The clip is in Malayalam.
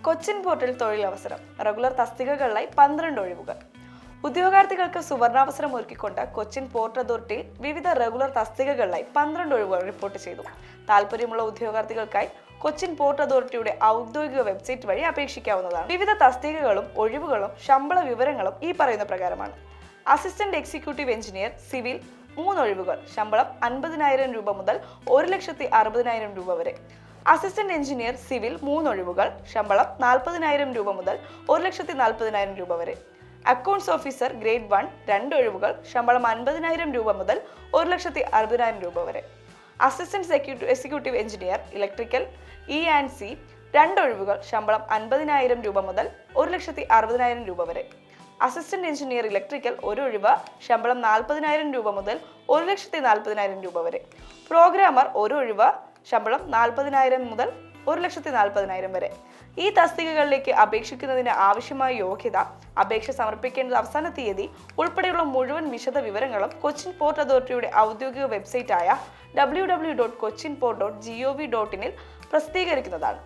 കൊച്ചിൻ പോർട്ടിൽ തൊഴിലവസരം. റെഗുലർ തസ്തികകളിലായി 12 ഒഴിവുകൾ. ഉദ്യോഗാർത്ഥികൾക്ക് സുവർണാവസരം ഒരുക്കിക്കൊണ്ട് കൊച്ചിൻ പോർട്ട് അതോറിറ്റി വിവിധ റെഗുലർ തസ്തികകളിലായി 12 ഒഴിവുകൾ റിപ്പോർട്ട് ചെയ്തു. താല്പര്യമുള്ള ഉദ്യോഗാർത്ഥികൾക്കായി കൊച്ചിൻ പോർട്ട് അതോറിറ്റിയുടെ ഔദ്യോഗിക വെബ്സൈറ്റ് വഴി അപേക്ഷിക്കാവുന്നതാണ്. വിവിധ തസ്തികകളും ഒഴിവുകളും ശമ്പള വിവരങ്ങളും ഈ പറയുന്ന പ്രകാരമാണ്. അസിസ്റ്റന്റ് എക്സിക്യൂട്ടീവ് എഞ്ചിനീയർ സിവിൽ 3 ഒഴിവുകൾ. ശമ്പളം 50,000 രൂപ മുതൽ 1,60,000 രൂപ വരെ. അസിസ്റ്റന്റ് എഞ്ചിനീയർ സിവിൽ 3 ഒഴിവുകൾ. ശമ്പളം 40,000 രൂപ മുതൽ 1,40,000 രൂപ വരെ. അക്കൗണ്ട്സ് ഓഫീസർ ഗ്രേഡ് 1 2 ഒഴിവുകൾ. ശമ്പളം 50,000 രൂപ മുതൽ 1,60,000 രൂപ വരെ. Assistant executive engineer electrical E&C 2 ഒഴിവുകൾ. ശമ്പളം 50,000 രൂപ മുതൽ 1,60,000 രൂപ വരെ. അസിസ്റ്റന്റ് എഞ്ചിനീയർ ഇലക്ട്രിക്കൽ 1 ഒഴിവ്. ശമ്പളം 40,000 രൂപ മുതൽ 1,40,000 രൂപ വരെ. പ്രോഗ്രാമർ 1 ഒഴിവ്. ശമ്പളം 40,000 മുതൽ 1,40,000 വരെ. ഈ തസ്തികകളിലേക്ക് അപേക്ഷിക്കുന്നതിന് ആവശ്യമായ യോഗ്യത, അപേക്ഷ സമർപ്പിക്കേണ്ട അവസാന തീയതി ഉൾപ്പെടെയുള്ള മുഴുവൻ വിശദ വിവരങ്ങളും കൊച്ചിൻ പോർട്ട് അതോറിറ്റിയുടെ ഔദ്യോഗിക വെബ്സൈറ്റായ www.cochinport.gov.in പ്രസിദ്ധീകരിക്കുന്നതാണ്.